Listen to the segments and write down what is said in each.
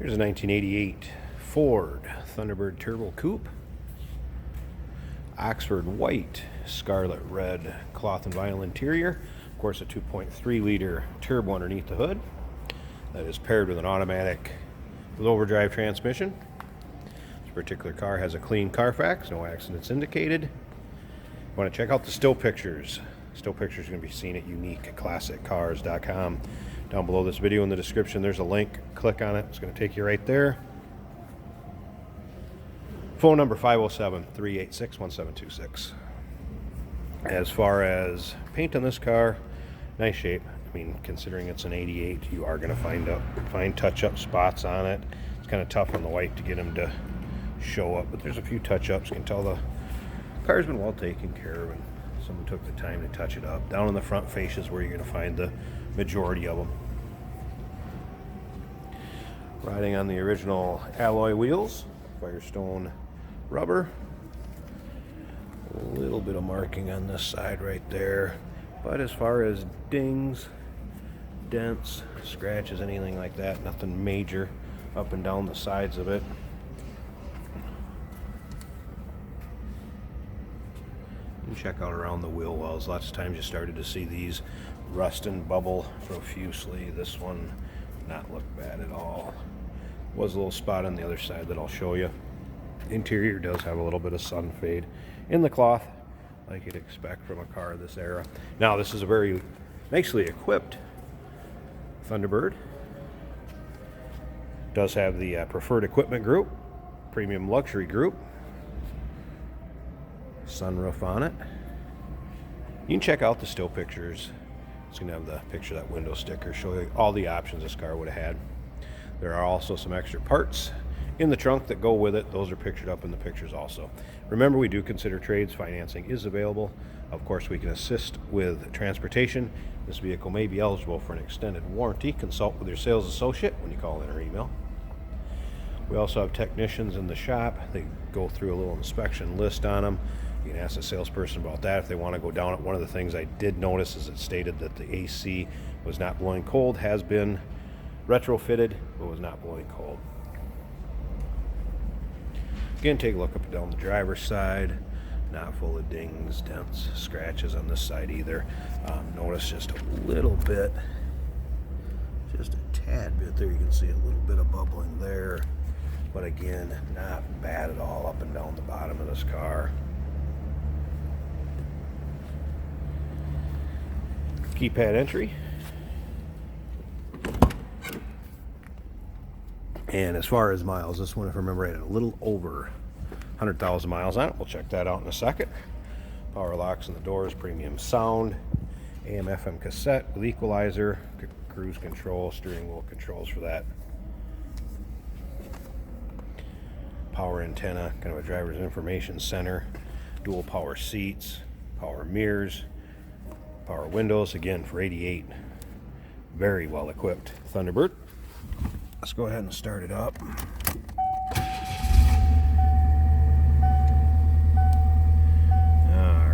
Here's a 1988 Ford Thunderbird Turbo Coupe. Oxford white, scarlet red cloth and vinyl interior. Of course, a 2.3 liter turbo underneath the hood. That is paired with an automatic with overdrive transmission. This particular car has a clean Carfax, no accidents indicated. You want to check out the still pictures. Still pictures are going to be seen at uniqueclassiccars.com. Down below this video in the description, there's a link. Click on it. It's going to take you right there. Phone number 507-386-1726. As far as paint on this car, nice shape. I mean, considering it's an 88, you are going to find touch-up spots on it. It's kind of tough on the white to get them to show up, but there's a few touch-ups. You can tell the car's been well taken care of, and someone took the time to touch it up. Down in the front fascias where you're going to find the majority of them. Riding on the original alloy wheels, Firestone rubber. A little bit of marking on this side right there, but as far as dings, dents, scratches, anything like that, nothing major up and down the sides of it. You can check out around the wheel wells. Lots of times you started to see these rust and bubble profusely. This one not look bad at all. Was a little spot on the other side that I'll show you. Interior does have a little bit of sun fade in the cloth, like you'd expect from a car of this era. Now, this is a very nicely equipped Thunderbird. Does have the preferred equipment group, premium luxury group, sunroof on it. You can check out the still pictures. It's going to have the picture of that window sticker, show you all the options this car would have had. There are also some extra parts in the trunk that go with it. Those are pictured up in the pictures also. Remember, we do consider trades. Financing is available. Of course, we can assist with transportation. This vehicle may be eligible for an extended warranty. Consult with your sales associate when you call in or email. We also have technicians in the shop. They go through a little inspection list on them. You can ask the salesperson about that if they want to go down it. One of the things I did notice is it stated that the AC was not blowing cold. Has been retrofitted, but was not blowing cold. Again, take a look up and down the driver's side. Not full of dings, dents, scratches on this side either. Notice just a little bit, just a tad bit there. You can see a little bit of bubbling there. But again, not bad at all up and down the bottom of this car. Keypad entry. And as far as miles, this one, if I remember right, had a little over 100,000 miles on it. We'll check that out in a second. Power locks in the doors, premium sound, AM FM cassette with equalizer, cruise control, steering wheel controls for that. Power antenna, kind of a driver's information center, dual power seats, power mirrors, power windows. Again, for 88, very well equipped Thunderbird. Let's go ahead and start it up. All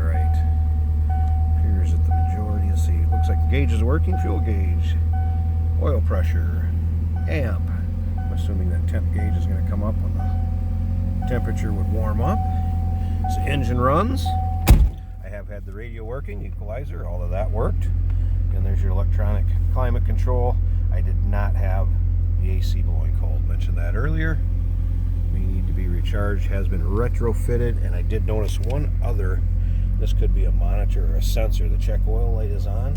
right. Appears that the majority, you see, it looks like the gauge is working. Fuel gauge, oil pressure, amp. I'm assuming that temp gauge is going to come up when the temperature would warm up. So engine runs. I have had the radio working, equalizer, all of that worked. And there's your electronic climate control. I did not have the AC blowing cold. Mentioned that earlier. We need to be recharged. Has been retrofitted, and I did notice one other. This could be a monitor or a sensor. The check oil light is on,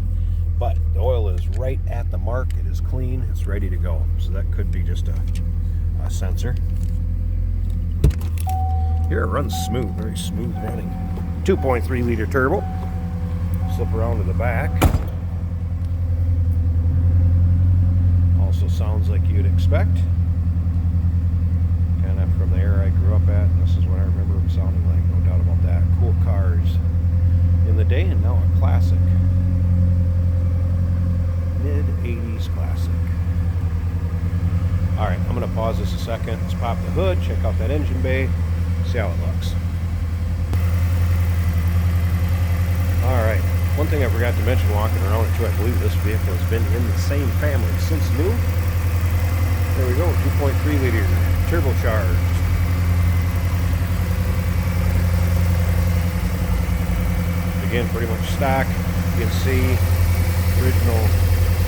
but the oil is right at the mark. It is clean. It's ready to go. So that could be just a sensor. Here it runs smooth, very smooth running. 2.3 liter turbo. Slip around to the back. Also sounds like you'd expect. Kind of from the era I grew up at, and this is what I remember them sounding like, no doubt about that. Cool cars in the day, and now a classic. Mid-80s classic. Alright, I'm going to pause this a second. Let's pop the hood, check out that engine bay, see how it looks. Alright, one thing I forgot to mention walking around it too, I believe this vehicle has been in the same family since new. There we go, 2.3 liter, turbocharged. Again, pretty much stock. You can see original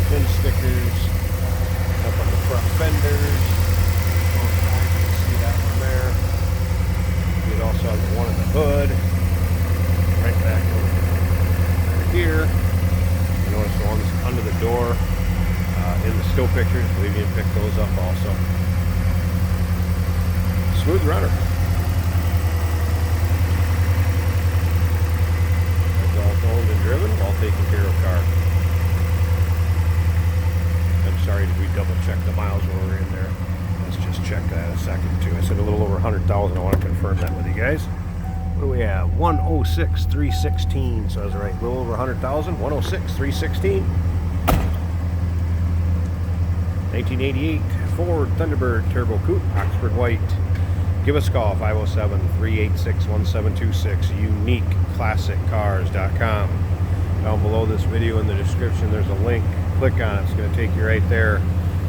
VIN stickers up on the front fenders. Both sides, you can see that one there. You'd also have the one in the hood. Right back over here. You notice the ones under the door in the still pictures. I believe you can pick those up also. Smooth runner. It's all owned and driven, all taken care of car. I'm sorry, did we double check the miles when we were in there? Let's just check that a second too. I said a little over 100,000. I want to confirm that with you guys. What do we have? 106,316. So I was right. A little over 100,000. 106,316. 1988 Ford Thunderbird Turbo Coupe, Oxford White. Give us a call, 507-386-1726. UniqueClassicCars.com. Down below this video in the description, there's a link. Click on it. It's going to take you right there.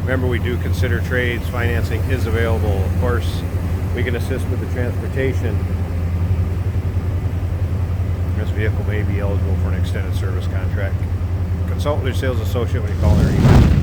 Remember, we do consider trades. Financing is available. Of course, we can assist with the transportation. This vehicle may be eligible for an extended service contract. Consult with your sales associate when you call their email.